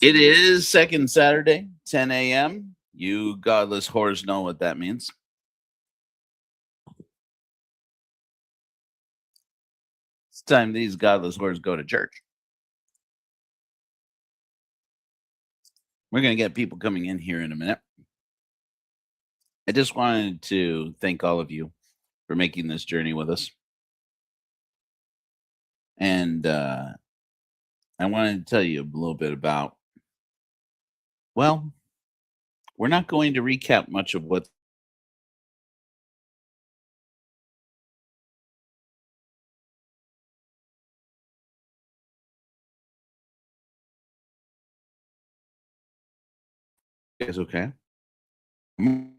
It is second Saturday, 10 a.m. You godless whores know what that means. It's time these godless whores go to church. We're going to get people coming in here in a minute. I just wanted to thank all of you for making this journey with us. And I wanted to tell you a little bit about, well, we're not going to recap much of what is okay. Mm,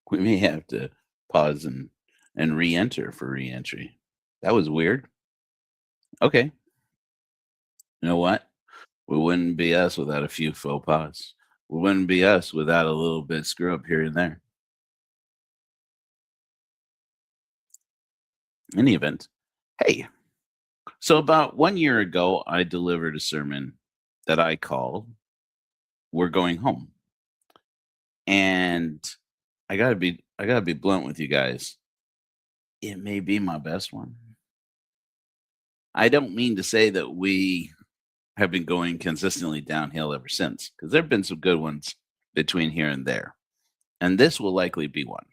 We may have to pause and re-enter for re-entry. That was weird. Okay. You know what? We wouldn't be us without a few faux pas. We wouldn't be us without a little bit screw up here and there. In any event, hey, so about 1 year ago, I delivered a sermon that I called "We're Going Home," and I gotta be blunt with you guys. It may be my best one. I don't mean to say that we have been going consistently downhill ever since, because there have been some good ones between here and there, and this will likely be one.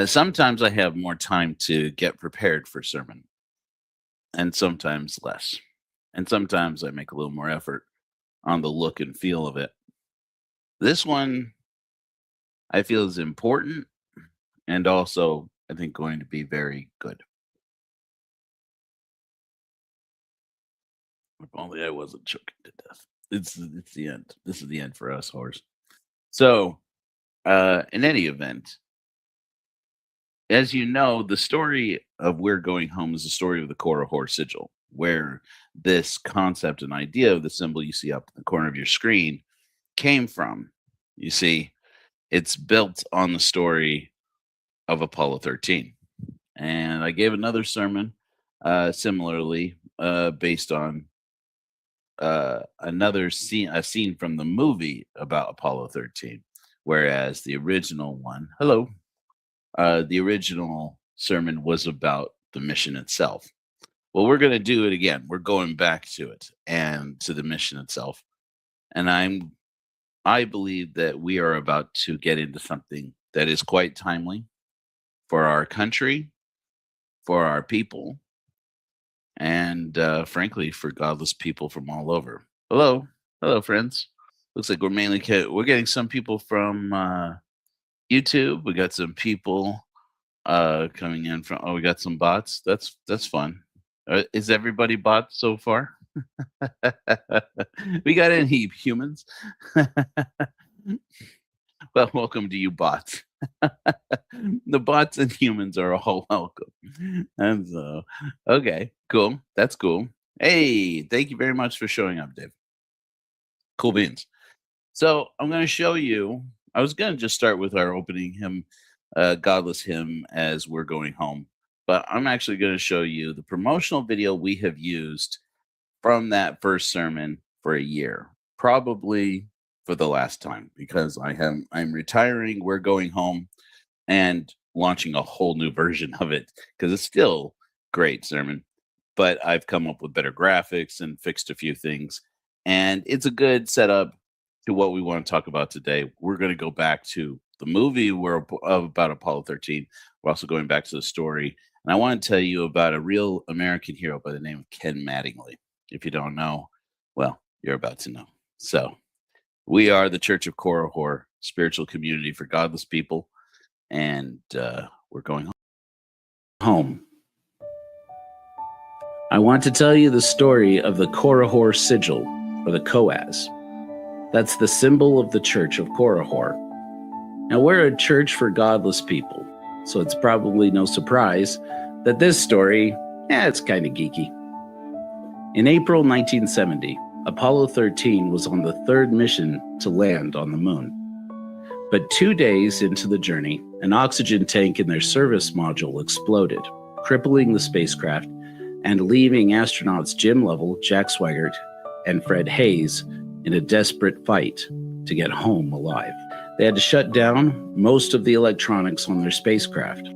Sometimes I have more time to get prepared for sermon, and sometimes less. And sometimes I make a little more effort on the look and feel of it. This one I feel is important and also I think going to be very good. If only I wasn't choking to death. It's the end. This is the end for us, horse. So, in any event, as you know, the story of We're Going Home is the story of the Korihor sigil, where this concept and idea of the symbol you see up in the corner of your screen came from. You see, it's built on the story of Apollo 13. And I gave another sermon similarly based on another scene, a scene from the movie about Apollo 13. Whereas the original one, hello, the original sermon was about the mission itself. Well, we're going to do it again. We're going back to it and to the mission itself. And I believe that we are about to get into something that is quite timely for our country, for our people, and frankly, for godless people from all over. Hello, hello, friends. Looks like we're getting some people from YouTube. We got some people coming in from. Oh, we got some bots. That's fun. Is everybody bots so far? We got any humans? Well, welcome to you bots. The bots and humans are all welcome. And so, okay, cool. That's cool. Hey, thank you very much for showing up, Dave. Cool beans. So I'm going to show you. I was going to just start with our opening hymn, Godless Hymn, as we're going home. But I'm actually going to show you the promotional video we have used from that first sermon for a year, probably for the last time, because I'm retiring, we're going home, and launching a whole new version of it because it's still great sermon, but I've come up with better graphics and fixed a few things, and it's a good setup to what we want to talk about today. We're going to go back to the movie about Apollo 13. We're also going back to the story, and I want to tell you about a real American hero by the name of Ken Mattingly. If you don't know, well, you're about to know. So, we are the Church of Korihor, spiritual community for godless people, and we're going home. I want to tell you the story of the Korihor sigil, or the Koaz. That's the symbol of the Church of Korihor. Now, we're a church for godless people, so it's probably no surprise that this story, it's kind of geeky. In April 1970, Apollo 13 was on the third mission to land on the moon. But 2 days into the journey, an oxygen tank in their service module exploded, crippling the spacecraft and leaving astronauts Jim Lovell, Jack Swigert, and Fred Hayes in a desperate fight to get home alive. They had to shut down most of the electronics on their spacecraft,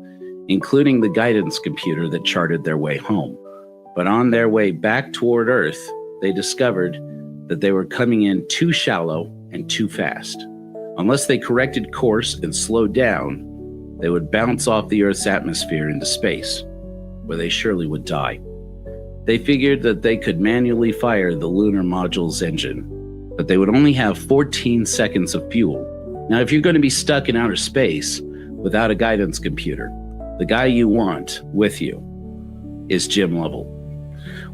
including the guidance computer that charted their way home. But on their way back toward Earth, they discovered that they were coming in too shallow and too fast. Unless they corrected course and slowed down, they would bounce off the Earth's atmosphere into space, where they surely would die. They figured that they could manually fire the lunar module's engine, but they would only have 14 seconds of fuel. Now, if you're going to be stuck in outer space without a guidance computer, the guy you want with you is Jim Lovell.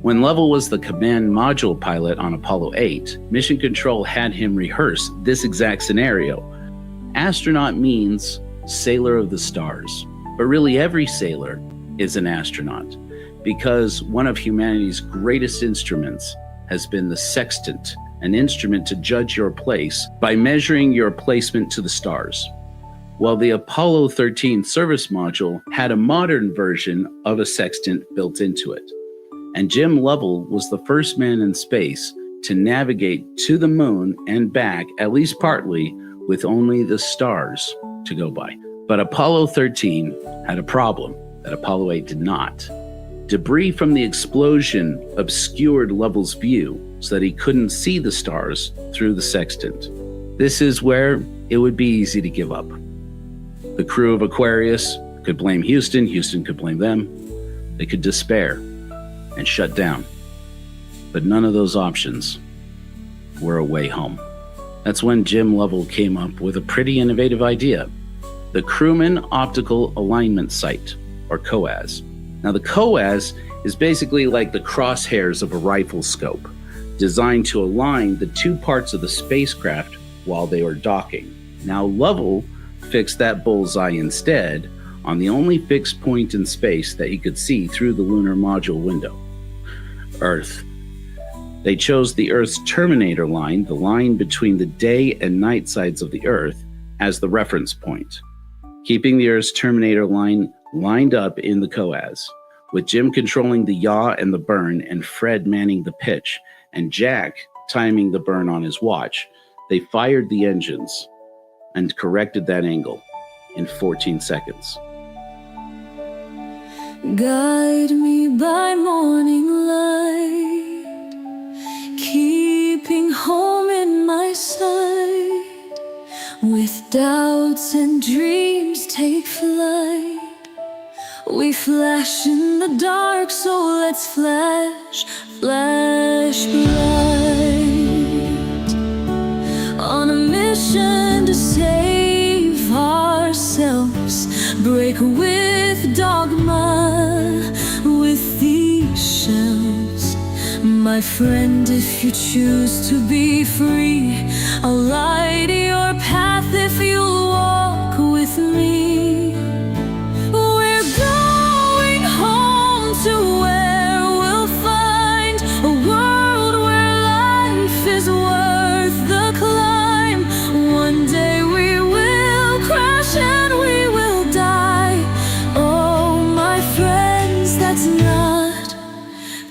When Lovell was the command module pilot on Apollo 8, Mission Control had him rehearse this exact scenario. Astronaut means sailor of the stars, but really every sailor is an astronaut, because one of humanity's greatest instruments has been the sextant, an instrument to judge your place by measuring your placement to the stars. Well, the Apollo 13 service module had a modern version of a sextant built into it. And Jim Lovell was the first man in space to navigate to the moon and back, at least partly, with only the stars to go by. But Apollo 13 had a problem that Apollo 8 did not. Debris from the explosion obscured Lovell's view so that he couldn't see the stars through the sextant. This is where it would be easy to give up. The crew of Aquarius could blame Houston, Houston could blame them. They could despair and shut down. But none of those options were a way home. That's when Jim Lovell came up with a pretty innovative idea, the Crewman Optical Alignment Sight, or COAS. Now, the COAS is basically like the crosshairs of a rifle scope, designed to align the two parts of the spacecraft while they were docking. Now, Lovell fixed that bullseye instead on the only fixed point in space that he could see through the lunar module window, Earth. They chose the Earth's terminator line, the line between the day and night sides of the Earth, as the reference point, keeping the Earth's terminator line lined up in the COAS, with Jim controlling the yaw and the burn and Fred manning the pitch and Jack timing the burn on his watch. They fired the engines and corrected that angle in 14 seconds. Guide me by morning light, keeping home in my sight. With doubts and dreams take flight. We flash in the dark, so let's flash, flash bright. On a mission to save ourselves, break with dogma, with these shells. My friend, if you choose to be free, I'll light your path if you'll walk with me. We're going home to where we'll find a world where life is worth the climb. One day we will crash and we will die. Oh, my friends, that's not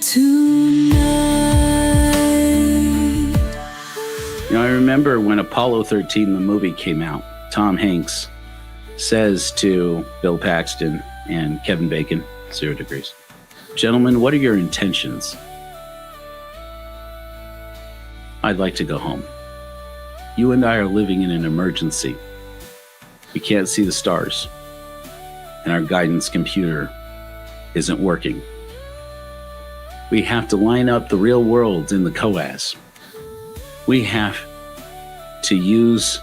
tonight. You know, I remember when Apollo 13, the movie, came out, Tom Hanks says to Bill Paxton and Kevin Bacon, 0 Degrees, "Gentlemen, what are your intentions?" "I'd like to go home. You and I are living in an emergency. We can't see the stars, and our guidance computer isn't working. We have to line up the real world in the COAS. We have to use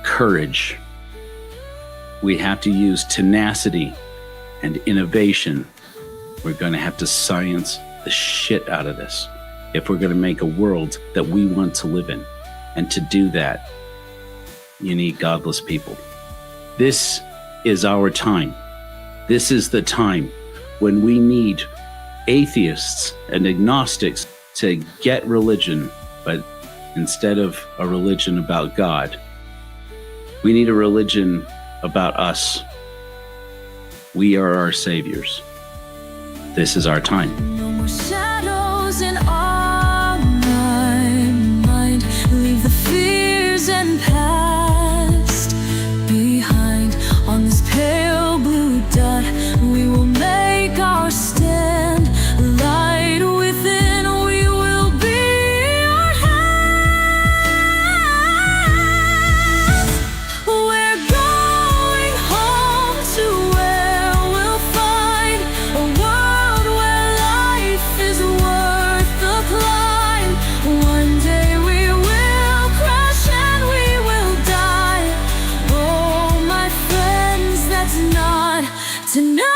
courage. We have to use tenacity and innovation. We're going to have to science the shit out of this if we're going to make a world that we want to live in. And to do that, you need godless people. This is our time. This is the time when we need atheists and agnostics to get religion, but instead of a religion about God, We need a religion about us. We are our saviors. This is our time. No more shadows in our mind. Leave the fears and past behind. On this pale blue dot, we will make our stand. Light within, we will be our hands. We're going home to where we'll find a world where life is worth the climb. One day we will crash and we will die. Oh, my friends, that's not tonight.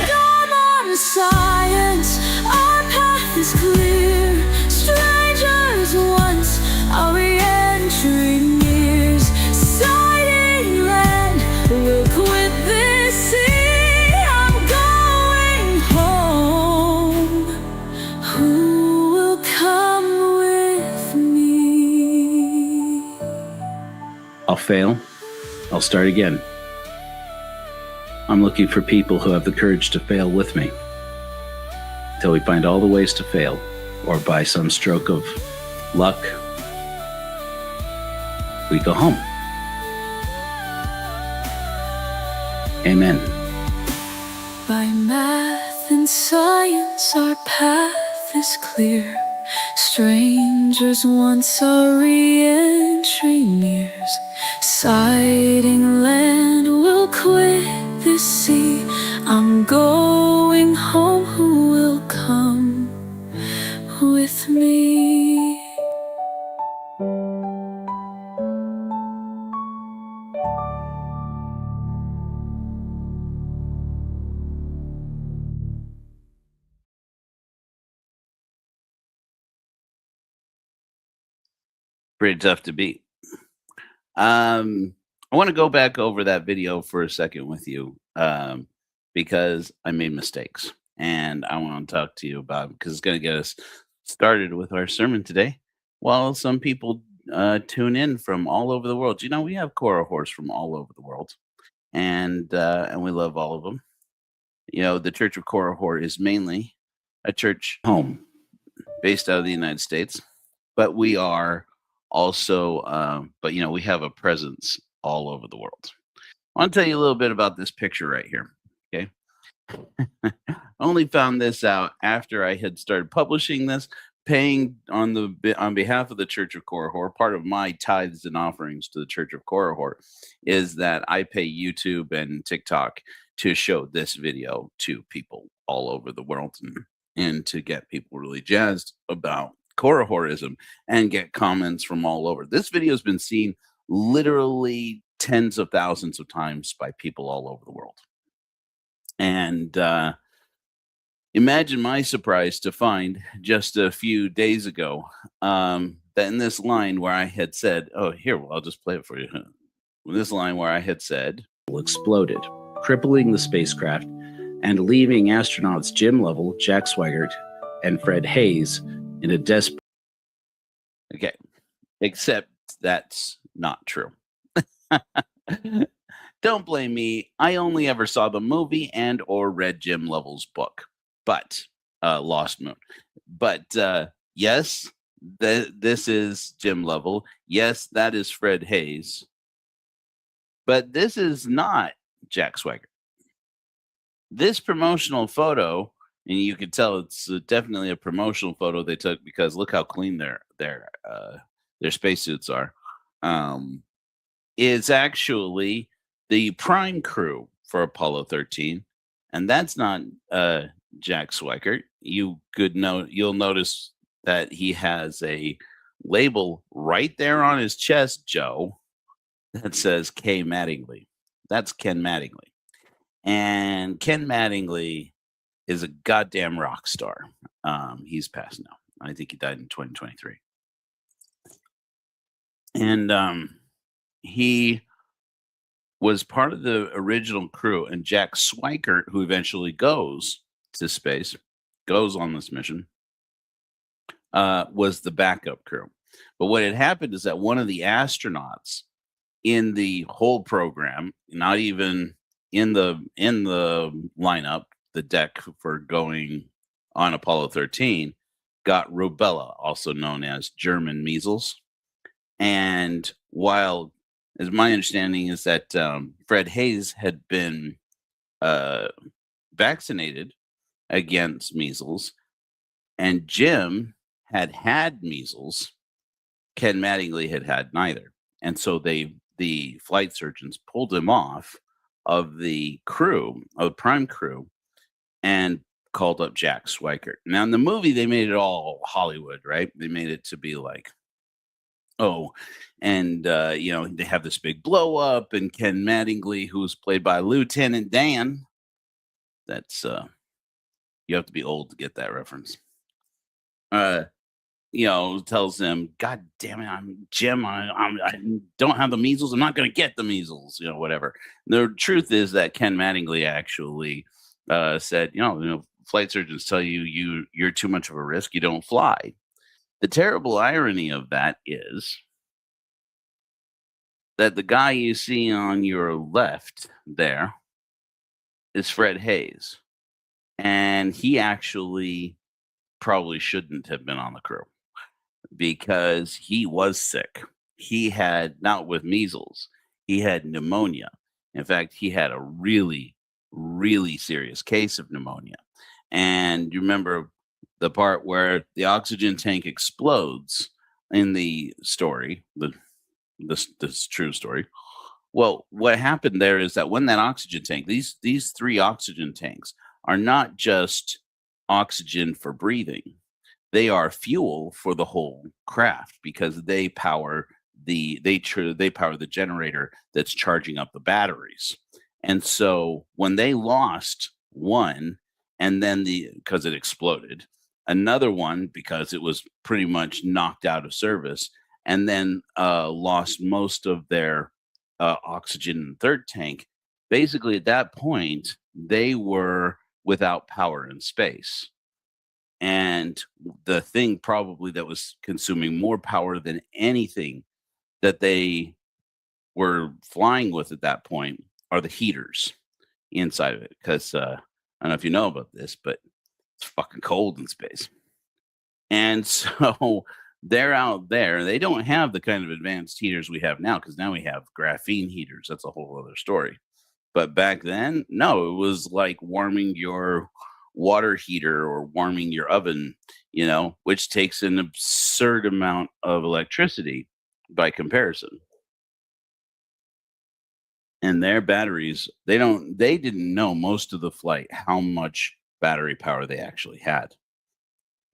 Dawn on science, our path is clear. Strangers once, our re-entry nears. Sighting land, we'll quit this sea. I'm going home. Who will come with me? I'll fail. I'll start again. I'm looking for people who have the courage to fail with me. Till we find all the ways to fail, or by some stroke of luck, we go home. Amen. By math and science, our path is clear. Strangers once, our re-entry nears. Sighting land, we'll quit this sea. I'm going home. Who will come with me? Pretty tough to beat. I want to go back over that video for a second with you, because I made mistakes, and I want to talk to you about because it's going to get us started with our sermon today. While some people tune in from all over the world, you know, we have cohorts from all over the world, and we love all of them. You know, the Church of Korahor is mainly a church Home. based out of the United States, but we are also, but you know, we have a presence all over the world. I want to tell you a little bit about this picture right here. Okay. I only found this out after I had started publishing this, paying on behalf of the Church of Korahor. Part of my tithes and offerings to the Church of Korahor is that I pay YouTube and TikTok to show this video to people all over the world and to get people really jazzed about Korahorism and get comments from all over. This video has been seen literally tens of thousands of times by people all over the world. And imagine my surprise to find just a few days ago that in this line where I had said, oh, here, well, I'll just play it for you. This line where I had said, Exploded, crippling the spacecraft and leaving astronauts Jim Lovell, Jack Swigert, and Fred Hayes in a desperate. Okay, except that's not true. Don't blame me. I only ever saw the movie and or read Jim Lovell's book, but Lost Moon. But yes, this is Jim Lovell. Yes, that is Fred Hayes. But this is not Jack Swigert. This promotional photo, and you can tell it's definitely a promotional photo they took because look how clean their spacesuits are. Is actually the prime crew for Apollo 13, and that's not Jack Swigert. You'll notice that he has a label right there on his chest, Joe, that says K. Mattingly. That's Ken Mattingly. And Ken Mattingly is a goddamn rock star. He's passed now. I think he died in 2023. And he was part of the original crew. And Jack Swigert, who eventually goes to space, goes on this mission, was the backup crew. But what had happened is that one of the astronauts in the whole program, not even in the lineup, the deck for going on Apollo 13, got rubella, also known as German measles. And while, as my understanding is that Fred Hayes had been uh, vaccinated against measles, and Jim had had measles. Ken Mattingly had had neither, and so the flight surgeons pulled him off of the crew, of the prime crew, and called up Jack Swikert. Now in the movie, they made it all Hollywood, right? They made it to be like, oh, and they have this big blow up, and Ken Mattingly, who's played by Lieutenant Dan. That's you have to be old to get that reference. Tells them, God damn it, I'm Jim. I don't have the measles. I'm not going to get the measles, whatever. The truth is that Ken Mattingly actually said, flight surgeons tell you're too much of a risk. You don't fly. The terrible irony of that is that the guy you see on your left there is Fred Hayes. And he actually probably shouldn't have been on the crew because he was sick. He had, not with measles, he had pneumonia. In fact, he had a really, really serious case of pneumonia. And you remember the part where the oxygen tank explodes in the story, this true story. Well, what happened there is that when that oxygen tank, these three oxygen tanks are not just oxygen for breathing. They are fuel for the whole craft because they power they power the generator that's charging up the batteries. And so when they lost one, and then because it exploded, another one because it was pretty much knocked out of service, and then lost most of their oxygen in the third tank. Basically, at that point, they were without power in space. And the thing probably that was consuming more power than anything that they were flying with at that point are the heaters inside of it. Because I don't know if you know about this, but it's fucking cold in space. And so they're out there. They don't have the kind of advanced heaters we have now because now we have graphene heaters. That's a whole other story. But back then, no, it was like warming your water heater or warming your oven, which takes an absurd amount of electricity by comparison. And their batteries, they didn't know most of the flight how much battery power they actually had.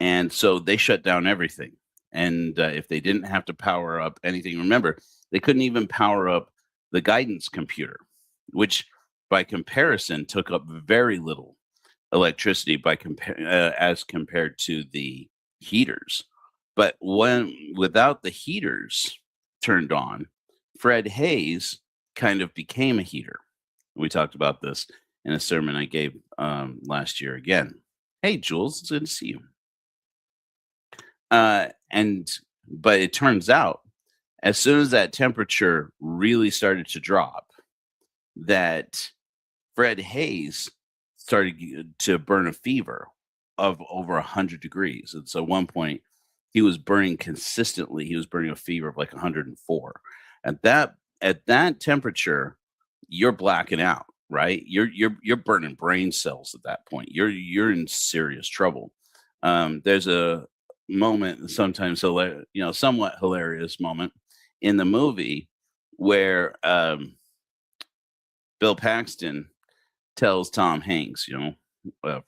And so they shut down everything. And if they didn't have to power up anything, remember, they couldn't even power up the guidance computer, which by comparison took up very little electricity as compared to the heaters. But without the heaters turned on, Fred Hayes kind of became a heater. We talked about this in a sermon I gave last year again. Hey, Jules, it's good to see you. But it turns out, as soon as that temperature really started to drop, that Fred Hayes started to burn a fever of over 100 degrees. And so at one point, he was burning consistently. He was burning a fever of like 104. At that temperature, you're blacking out, right? You're burning brain cells at that point. You're in serious trouble. There's a moment, sometimes somewhat hilarious moment in the movie where Bill Paxton tells Tom Hanks,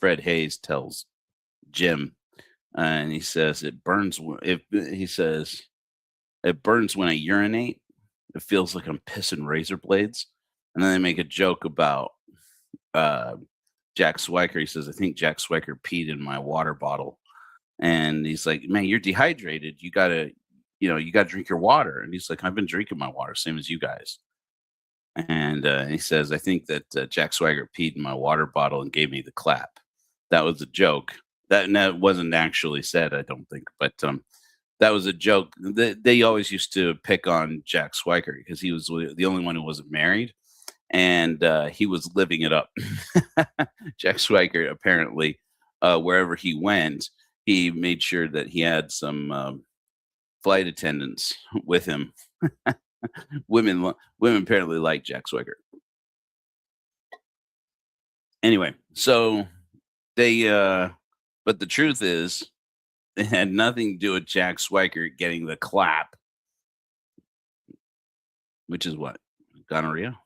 Fred Hayes tells Jim, and he says it burns. He says it burns when I urinate. It feels like I'm pissing razor blades. And then they make a joke about Jack Swiker. He says, I think Jack Swiker peed in my water bottle. And he's like, man, you're dehydrated. You gotta drink your water. And he's like, I've been drinking my water, same as you guys. And he says, I think that Jack Swagger peed in my water bottle and gave me the clap. That was a joke. That wasn't actually said, I don't think. But That was a joke. They always used to pick on Jack Swigert because he was the only one who wasn't married, and he was living it up. Jack Swigert apparently, wherever he went, he made sure that he had some flight attendants with him. Women apparently like Jack Swigert. Anyway, so they but the truth is it had nothing to do with Jack Swigert getting the clap, which is what? Gonorrhea?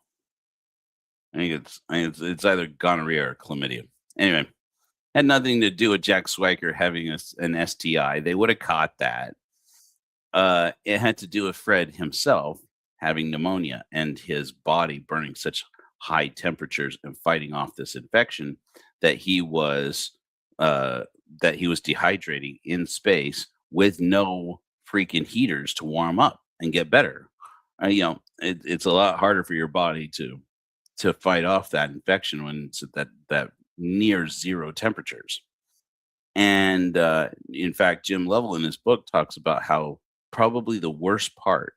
I think it's either gonorrhea or chlamydia. Anyway, had nothing to do with Jack Swigert having an STI. They would have caught that. It had to do with Fred himself having pneumonia and his body burning such high temperatures and fighting off this infection that he was dehydrating in space with no freaking heaters to warm up and get better. It's a lot harder for your body to fight off that infection when it's at that near zero temperatures. And in fact, Jim Lovell in his book talks about how probably the worst part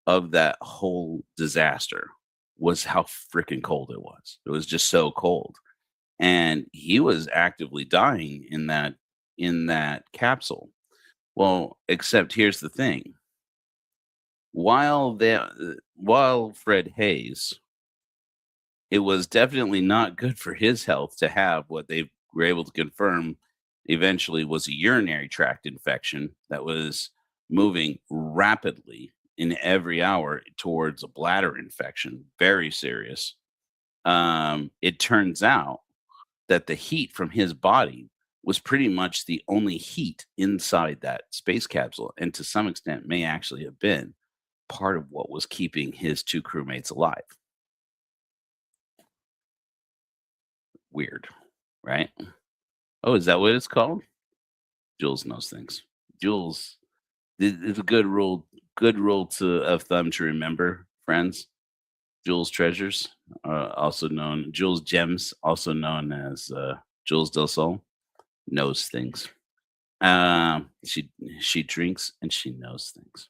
of that whole disaster was how freaking cold it was. It was just so cold. And he was actively dying in that capsule. Well, except here's the thing. While Fred Hayes, it was definitely not good for his health to have what they were able to confirm eventually was a urinary tract infection that was moving rapidly in every hour towards a bladder infection, very serious. It turns out that the heat from his body was pretty much the only heat inside that space capsule, and to some extent may actually have been part of what was keeping his two crewmates alive. Weird, right? Oh, is that what it's called? Jules knows things. Jules, it's a good rule of thumb to remember, friends. Jules Treasures, also known Jules Gems, also known as Jules Del Sol, knows things. She drinks and she knows things.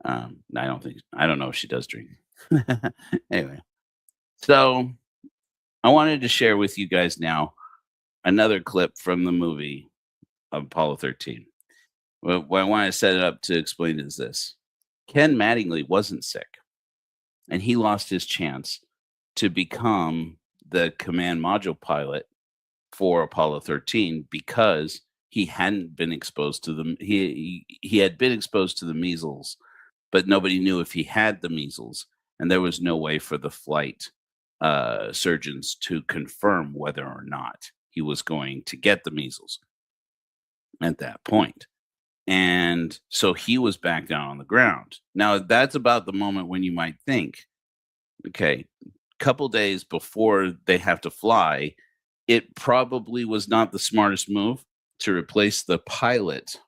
I don't know if she does drink. Anyway, so I wanted to share with you guys now another clip from the movie of Apollo 13. What I want to set it up to explain is this: Ken Mattingly wasn't sick, and he lost his chance to become the command module pilot for Apollo 13 because he hadn't been exposed to them. He had been exposed to the measles, but nobody knew if he had the measles, and there was no way for the flight surgeons to confirm whether or not he was going to get the measles at that point. And so he was back down on the ground. Now, that's about the moment when you might think, okay, couple days before they have to fly, it probably was not the smartest move to replace the pilot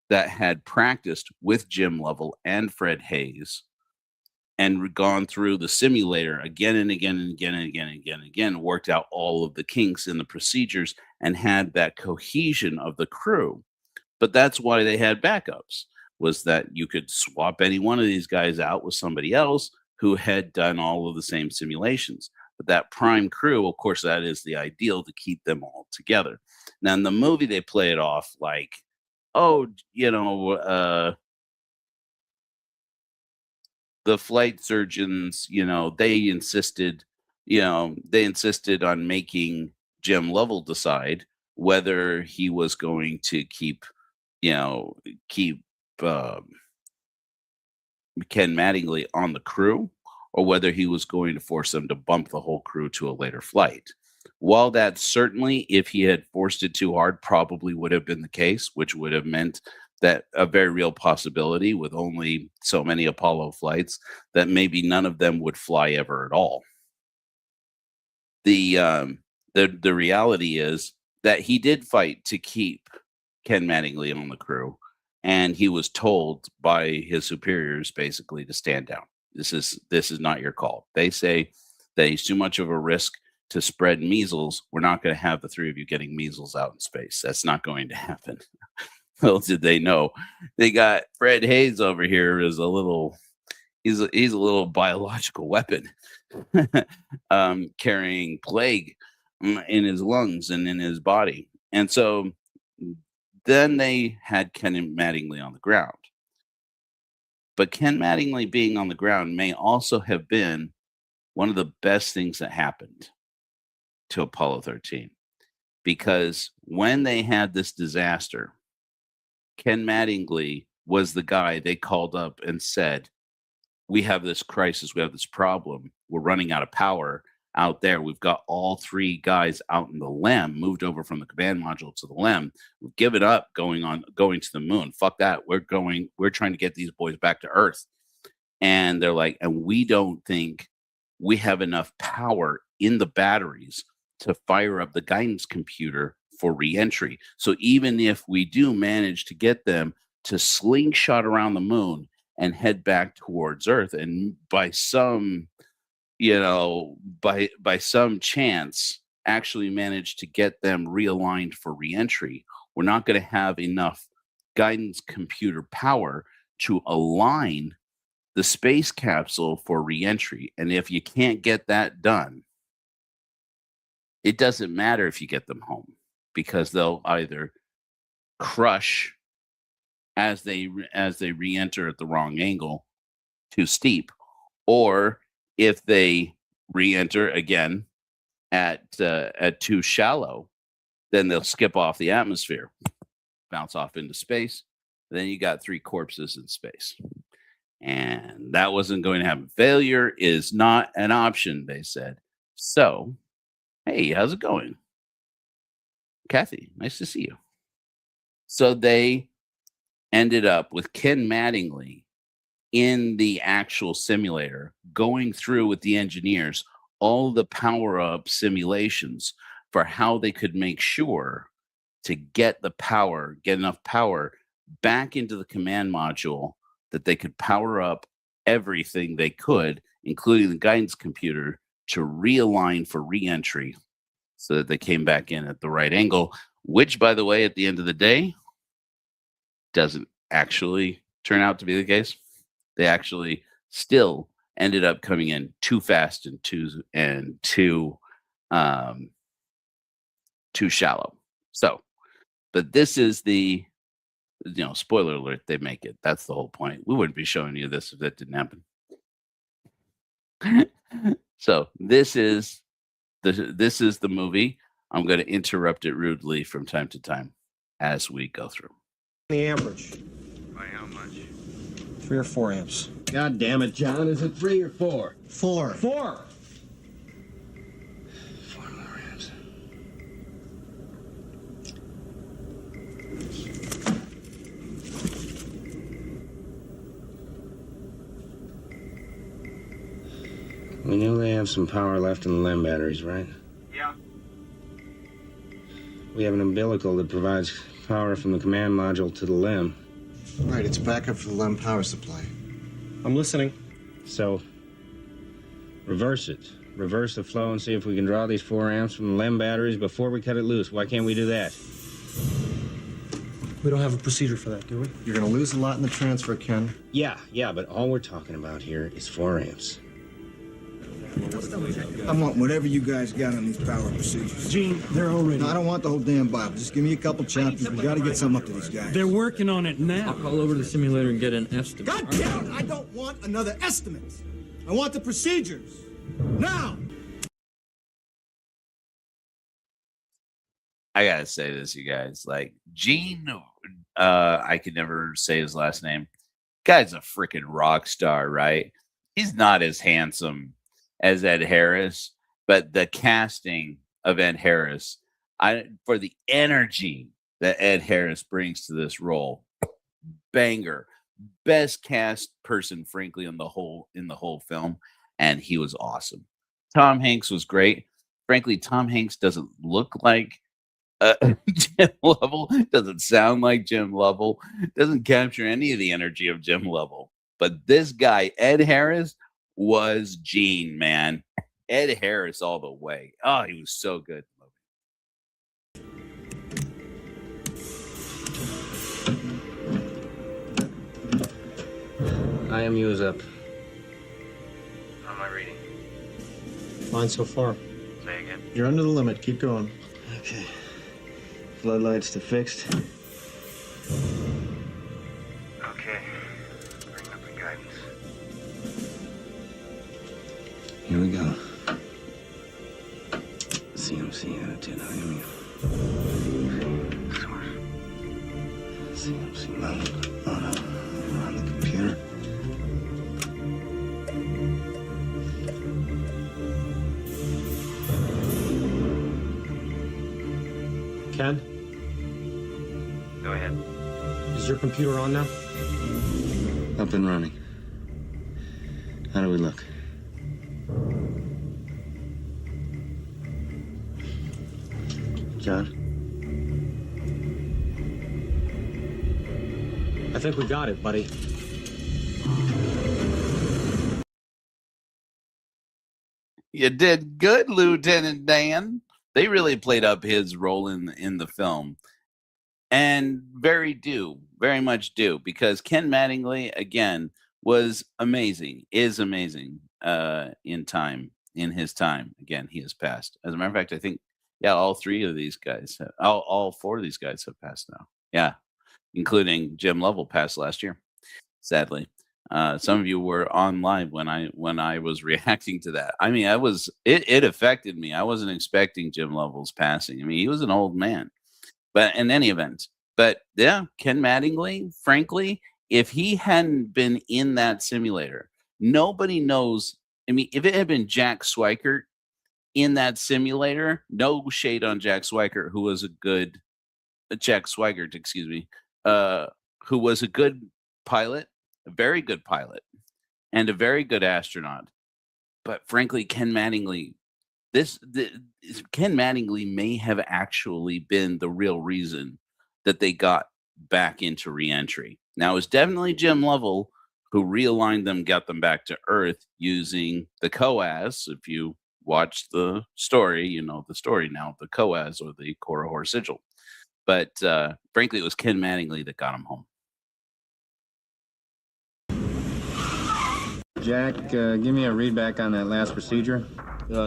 that had practiced with Jim Lovell and Fred Hayes and gone through the simulator again and again and again and again and again and again, worked out all of the kinks in the procedures and had that cohesion of the crew. But that's why they had backups, was that you could swap any one of these guys out with somebody else who had done all of the same simulations. But that prime crew, of course, that is the ideal to keep them all together. Now, in the movie, they play it off like, oh, the flight surgeons, they insisted on making Jim Lovell decide whether he was going to keep Ken Mattingly on the crew, or whether he was going to force them to bump the whole crew to a later flight. While that certainly, if he had forced it too hard, probably would have been the case, which would have meant that a very real possibility with only so many Apollo flights that maybe none of them would fly ever at all. The reality is that he did fight to keep Ken Mattingly on the crew, and he was told by his superiors basically to stand down. This is not your call. They say that he's too much of a risk to spread measles. We're not going to have the three of you getting measles out in space. That's not going to happen. Little did they know, they got Fred Hayes over here as a little. He's a little biological weapon, carrying plague in his lungs and in his body. And so then they had Ken Mattingly on the ground. But Ken Mattingly being on the ground may also have been one of the best things that happened to Apollo 13. Because when they had this disaster, Ken Mattingly was the guy they called up and said, we have this crisis, we have this problem, we're running out of power out there. We've got all 3 guys out in the LEM, moved over from the command module to the LEM. We've given up going to the moon. Fuck that. We're trying to get these boys back to Earth. And they're like, and we don't think we have enough power in the batteries to fire up the guidance computer for reentry. So even if we do manage to get them to slingshot around the moon and head back towards Earth, and by some, by some chance actually manage to get them realigned for reentry, we're not going to have enough guidance computer power to align the space capsule for reentry. And if you can't get that done, it doesn't matter if you get them home, because they'll either crush as they re-enter at the wrong angle, too steep, or if they re-enter again at too shallow, then they'll skip off the atmosphere, bounce off into space. Then you got 3 corpses in space, and that wasn't going to happen. Failure is not an option, they said. So, hey, how's it going, Kathy? Nice to see you. So they ended up with Ken Mattingly in the actual simulator, going through with the engineers all the power-up simulations for how they could make sure to get enough power back into the command module that they could power up everything they could, including the guidance computer, to realign for reentry so that they came back in at the right angle, which, by the way, at the end of the day, doesn't actually turn out to be the case. They actually still ended up coming in too fast and too shallow. So, but this is the, spoiler alert, they make it. That's the whole point. We wouldn't be showing you this if that didn't happen. So this is the movie. I'm going to interrupt it rudely from time to time as we go through. The amperage. By how much? 3 or 4 amps. God damn it, John. Is it 3 or 4? 4. 4 more amps. We know they have some power left in the LEM batteries, right? Yeah. We have an umbilical that provides power from the command module to the LEM. Right, it's backup for the LEM power supply. I'm listening. So, reverse it. Reverse the flow and see if we can draw these 4 amps from the LEM batteries before we cut it loose. Why can't we do that? We don't have a procedure for that, do we? You're gonna lose a lot in the transfer, Ken. Yeah, but all we're talking about here is 4 amps. I want whatever you guys got on these power procedures. Gene, they're already... No, I don't want the whole damn Bible. Just give me a couple chapters. We gotta get something up to these guys. They're working on it now. I'll call over to the simulator and get an estimate. God damn it! I don't want another estimate. I want the procedures. Now! I gotta say this, you guys. Like, Gene, I could never say his last name. Guy's a freaking rock star, right? He's not as handsome as Ed Harris, but the casting of Ed Harris, for the energy that Ed Harris brings to this role, banger, best cast person, frankly, in the whole film, and he was awesome. Tom Hanks was great. Frankly, Tom Hanks doesn't look like Jim Lovell, doesn't sound like Jim Lovell, doesn't capture any of the energy of Jim Lovell. But this guy, Ed Harris, was Gene, man. Ed Harris all the way. Oh, he was so good. IMU is up. How am I reading? Fine so far. Say again. You're under the limit. Keep going. Okay. Floodlights to fixed. Okay. Bring up the guidance. Here we go. CMC out of 10 IMU. Source. CMC mode. On the computer. Ken, Go ahead. is your computer on now? Up and running. How do we look? John? I think we got it, buddy. You did good, Lieutenant Dan. They really played up his role in the film, and very much do, because Ken Mattingly again was amazing, is amazing in his time. Again, he has passed. As a matter of fact, I think all three of these guys, all four of these guys have passed now. Yeah, including Jim Lovell passed last year, sadly. Some of you were on live when I was reacting to that. I mean, it affected me. I wasn't expecting Jim Lovell's passing. I mean, he was an old man, but in any event, yeah, Ken Mattingly, frankly, if he hadn't been in that simulator, nobody knows. I mean, if it had been Jack Swikert in that simulator, no shade on Jack Swikert, who was a good Jack Swigert, excuse me, who was a good pilot, a very good pilot, and a very good astronaut. But frankly, Ken Mattingly may have actually been the real reason that they got back into reentry. Now, it was definitely Jim Lovell who realigned them, got them back to Earth using the COAS. If you watch the story, you know the story now, the COAS, or the Corahor Sigil. But frankly, it was Ken Mattingly that got him home. Jack, give me a read back on that last procedure.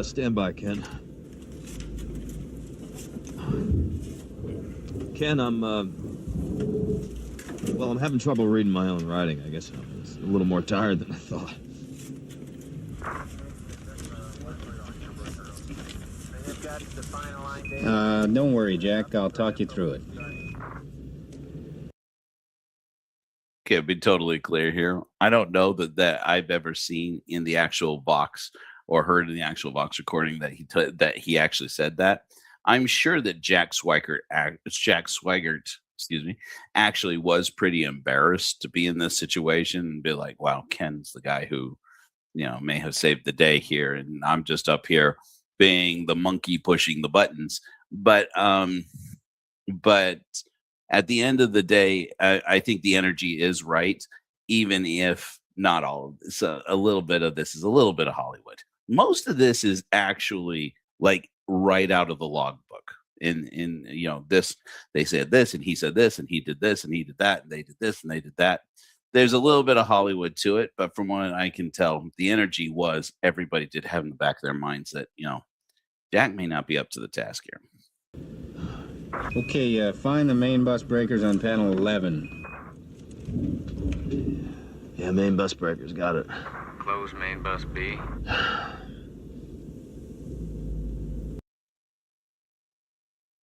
Stand by, Ken. Ken, I'm having trouble reading my own writing. I guess I'm a little more tired than I thought. Don't worry, Jack. I'll talk you through it. Okay, be totally clear here. I don't know that I've ever seen in the actual Vox or heard in the actual Vox recording that he actually said that. I'm sure that Jack Swigert, excuse me, actually was pretty embarrassed to be in this situation and be like, "Wow, Ken's the guy who, may have saved the day here, and I'm just up here being the monkey pushing the buttons." But at the end of the day, I think the energy is right, even if not all of this. A little bit of this is a little bit of Hollywood. Most of this is actually like right out of the logbook. In this, they said this, and he said this, and he did this, and he did that, and they did this, and they did that. There's a little bit of Hollywood to it, but from what I can tell, the energy was everybody did have in the back of their minds that Jack may not be up to the task here. Okay, find the main bus breakers on panel 11. Yeah, main bus breakers, got it. Close main bus B.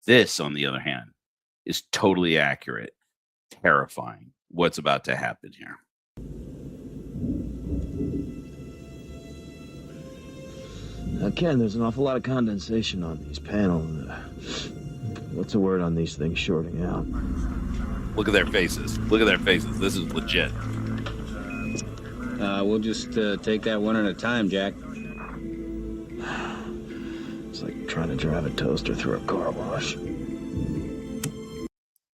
This, on the other hand, is totally accurate, terrifying. What's about to happen here? Now, Ken, there's an awful lot of condensation on these panels. What's the word on these things shorting out? Look at their faces. Look at their faces. This is legit. We'll just take that one at a time, Jack. It's like trying to drive a toaster through a car wash.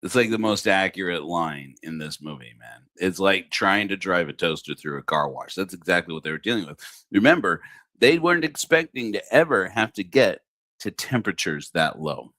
It's like the most accurate line in this movie, man. It's like trying to drive a toaster through a car wash. That's exactly what they were dealing with. Remember, they weren't expecting to ever have to get to temperatures that low.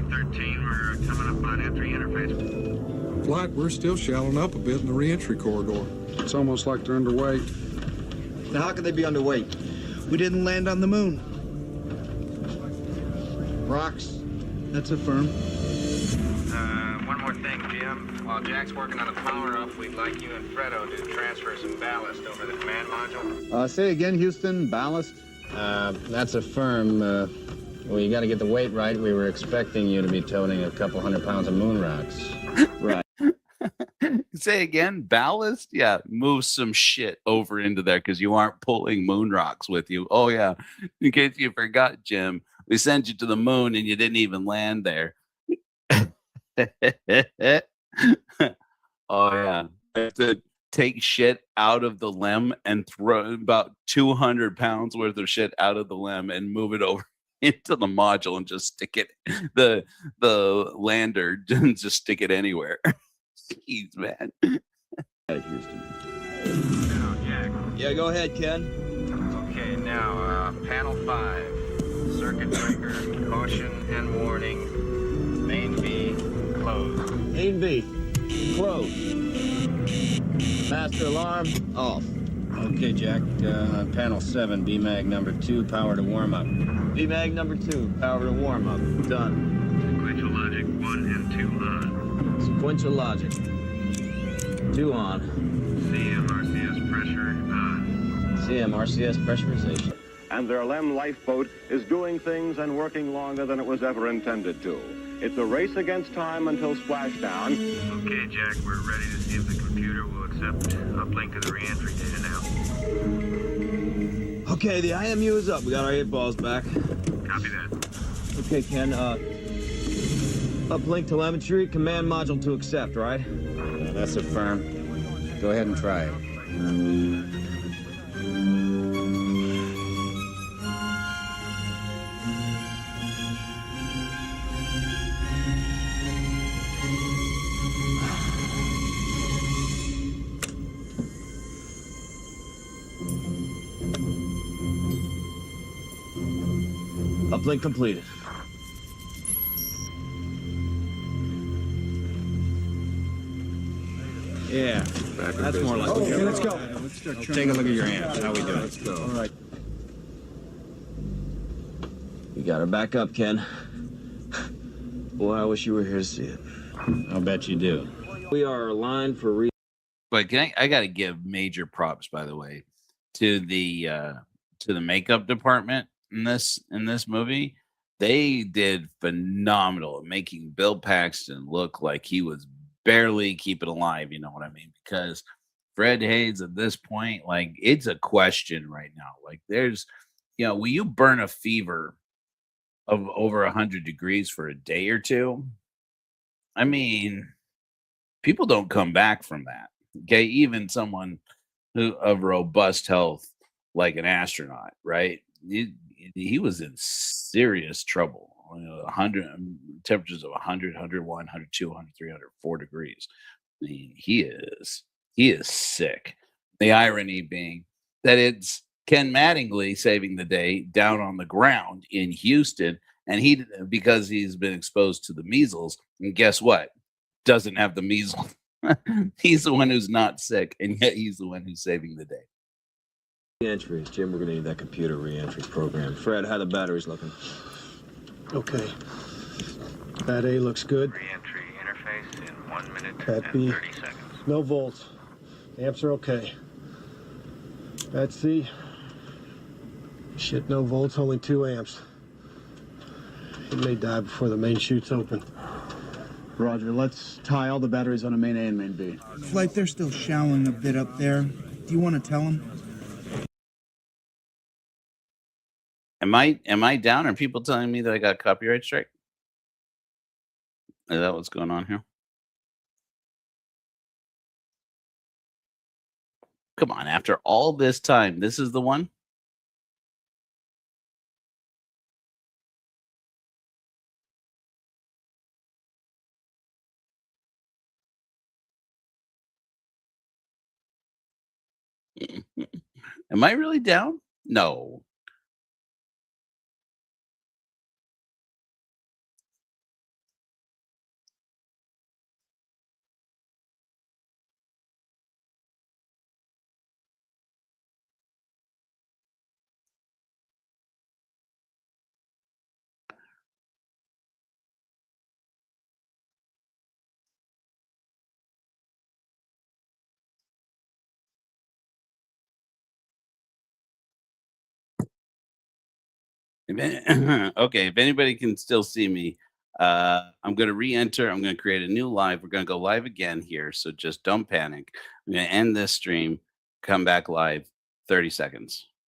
13, we're coming up on entry interface. Flight, we're still shallowing up a bit in the re-entry corridor. It's almost like they're underweight. Now, how can they be underweight? We didn't land on the moon. Rocks? That's a firm. One more thing, Jim. While Jack's working on the power-up, we'd like you and Fredo to transfer some ballast over the command module. Say again, Houston, ballast? That's a firm. Well, you got to get the weight right. We were expecting you to be toting a couple 100 pounds of moon rocks. Right. Say again, ballast? Yeah, move some shit over into there because you aren't pulling moon rocks with you. Oh, yeah. In case you forgot, Jim, we sent you to the moon and you didn't even land there. Oh, yeah. I have to take shit out of the limb and throw about 200 pounds worth of shit out of the limb and move it over into the module and just stick it, the lander, just stick it anywhere. Jeez, man. Right, Houston. Now, Jack. Yeah, go ahead, Ken. Okay, now, panel 5. Circuit breaker, caution and warning. Main B, closed. Main B, closed. Master alarm, off. Okay, Jack. Panel 7, BMAG number 2, power to warm up. BMAG number 2, power to warm up. Done. Sequential logic 1 and 2 on. Sequential logic. 2 on. CM RCS pressure on. CM RCS pressurization. And their LEM lifeboat is doing things and working longer than it was ever intended to. It's a race against time until splashdown. Okay, Jack, we're ready to see if the computer will accept uplink of the re-entry data now. Okay, the IMU is up. We got our 8 balls back. Copy that. Okay, Ken, uplink telemetry, command module to accept, right? That's a firm. Go ahead and try it. Uplink completed. Yeah, that's more like Okay, let's go. Take a look at your amps. How we doing? Let's go. All right. We got her back up, Ken. Boy, I wish you were here to see it. I'll bet you do. We are aligned for But I got to give major props, by the way, to the makeup department in this movie. They did phenomenal at making Bill Paxton look like he was barely keeping alive. You know what I mean? Because Fred Hayes at this point, like, it's a question right now. Like, there's, will you burn a fever of over 100 degrees for a day or two? I mean, people don't come back from that. Okay, even someone who of robust health, like an astronaut, right? He was in serious trouble. 100 temperatures of 100, 101, 102, 103, 104 degrees. I mean, he is sick. The irony being that it's Ken Mattingly saving the day down on the ground in Houston, and he, because he's been exposed to the measles, and guess what? Doesn't have the measles. He's the one who's not sick, and yet he's the one who's saving the day. Re-entries. Jim, we're gonna need that computer re-entry program. Fred, how the batteries looking? Okay. Pad A looks good. Re-entry interface in 1 minute Pad and B. 30 seconds. No volts. Amps are okay. Pad C. Shit, no volts, only 2 amps. It may die before the main chute's open. Roger, let's tie all the batteries on a main A and main B. Flight, they're still showering a bit up there. Do you want to tell them? Am I down? Are people telling me that I got copyright strike? Is that what's going on here? Come on, after all this time, this is the one? Am I really down? No. Okay, if anybody can still see me, I'm going to re-enter. I'm going to create a new live. We're going to go live again here, so just don't panic. I'm going to end this stream, come back live, 30 seconds.